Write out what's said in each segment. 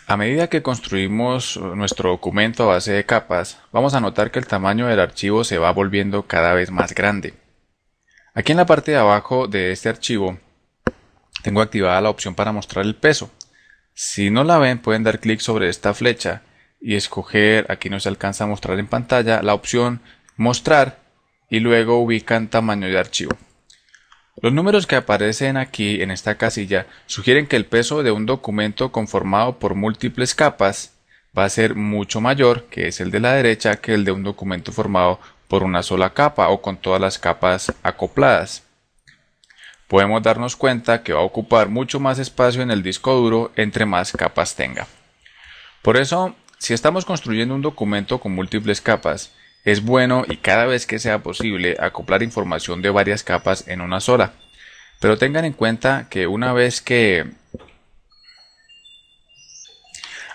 A medida que construimos nuestro documento a base de capas, vamos a notar que el tamaño del archivo se va volviendo cada vez más grande. Aquí en la parte de abajo de este archivo tengo activada la opción para mostrar el peso. Si no la ven, pueden dar clic sobre esta flecha y escoger, aquí no se alcanza a mostrar en pantalla, la opción mostrar y luego ubican tamaño de archivo. Los números que aparecen aquí en esta casilla sugieren que el peso de un documento conformado por múltiples capas va a ser mucho mayor, que es el de la derecha, que el de un documento formado por una sola capa o con todas las capas acopladas. Podemos darnos cuenta que va a ocupar mucho más espacio en el disco duro entre más capas tenga. Por eso, si estamos construyendo un documento con múltiples capas, es bueno y cada vez que sea posible acoplar información de varias capas en una sola. Pero tengan en cuenta que una vez que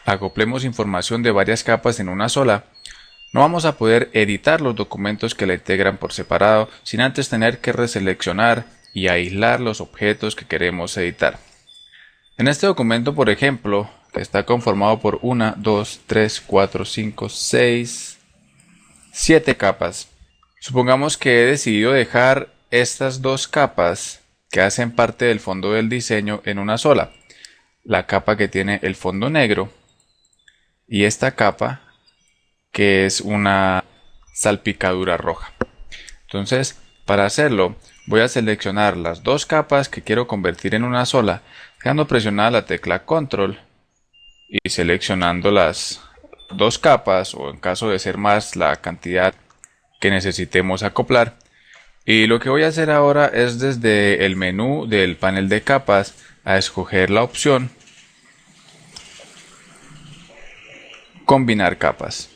acoplemos información de varias capas en una sola, no vamos a poder editar los documentos que la integran por separado sin antes tener que reseleccionar y aislar los objetos que queremos editar. En este documento, por ejemplo, que está conformado por 1, 2, 3, 4, 5, 6, 7 capas. Supongamos que he decidido dejar estas dos capas que hacen parte del fondo del diseño en una sola. La capa que tiene el fondo negro y esta capa que es una salpicadura roja. Entonces, para hacerlo, voy a seleccionar las dos capas que quiero convertir en una sola, dejando presionada la tecla Control y seleccionando las dos capas, o en caso de ser más, la cantidad que necesitemos acoplar. Y lo que voy a hacer ahora es desde el menú del panel de capas a escoger la opción Combinar capas.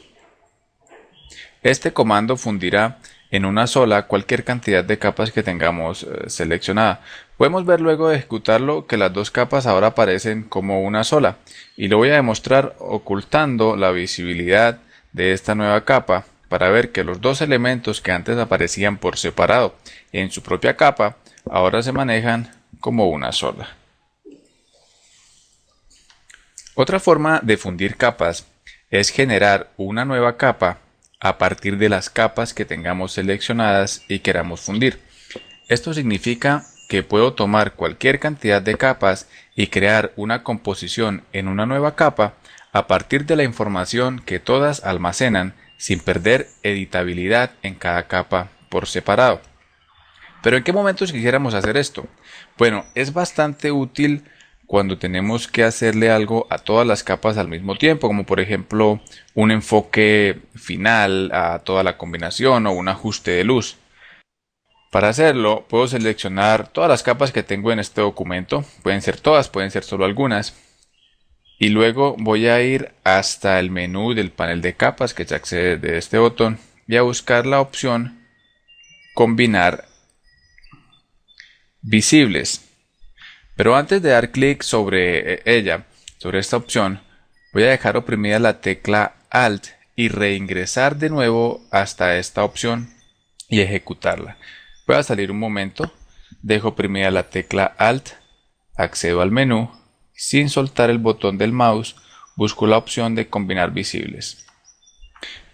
Este comando fundirá en una sola cualquier cantidad de capas que tengamos seleccionada. Podemos ver luego de ejecutarlo que las dos capas ahora aparecen como una sola, y lo voy a demostrar ocultando la visibilidad de esta nueva capa para ver que los dos elementos que antes aparecían por separado en su propia capa ahora se manejan como una sola. Otra forma de fundir capas es generar una nueva capa a partir de las capas que tengamos seleccionadas y queramos fundir. Esto significa que puedo tomar cualquier cantidad de capas y crear una composición en una nueva capa a partir de la información que todas almacenan sin perder editabilidad en cada capa por separado. ¿Pero en qué momentos quisiéramos hacer esto? Bueno, es bastante útil cuando tenemos que hacerle algo a todas las capas al mismo tiempo, como por ejemplo un enfoque final a toda la combinación o un ajuste de luz. Para hacerlo, puedo seleccionar todas las capas que tengo en este documento, pueden ser todas, pueden ser solo algunas, y luego voy a ir hasta el menú del panel de capas que se accede desde este botón y a buscar la opción Combinar visibles. Pero antes de dar clic sobre ella, sobre esta opción, voy a dejar oprimida la tecla Alt y reingresar de nuevo hasta esta opción y ejecutarla. Voy a salir un momento, dejo oprimida la tecla Alt, accedo al menú, sin soltar el botón del mouse, busco la opción de combinar visibles.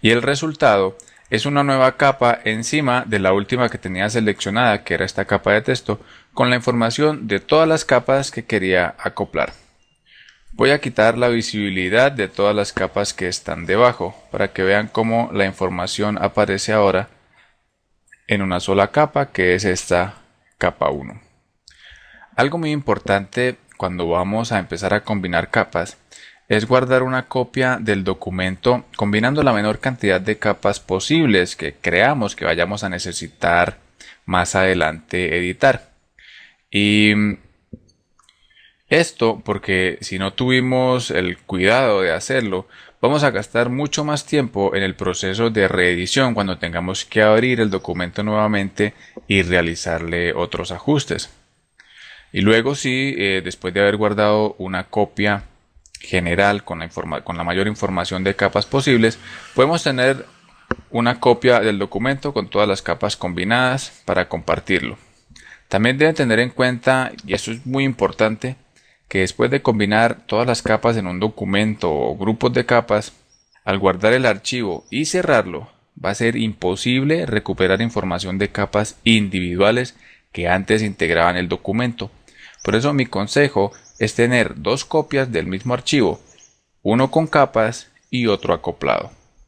Y el resultado es una nueva capa encima de la última que tenía seleccionada, que era esta capa de texto, con la información de todas las capas que quería acoplar. Voy a quitar la visibilidad de todas las capas que están debajo, para que vean cómo la información aparece ahora en una sola capa, que es esta capa 1. Algo muy importante cuando vamos a empezar a combinar capas es guardar una copia del documento combinando la menor cantidad de capas posibles que creamos que vayamos a necesitar más adelante editar. Y esto porque si no tuvimos el cuidado de hacerlo, vamos a gastar mucho más tiempo en el proceso de reedición cuando tengamos que abrir el documento nuevamente y realizarle otros ajustes. Y luego sí, después de haber guardado una copia general con la mayor información de capas posibles, podemos tener una copia del documento con todas las capas combinadas para compartirlo. También deben tener en cuenta, y esto es muy importante, que después de combinar todas las capas en un documento o grupos de capas, al guardar el archivo y cerrarlo, va a ser imposible recuperar información de capas individuales que antes integraban el documento. Por eso mi consejo es tener dos copias del mismo archivo, uno con capas y otro acoplado.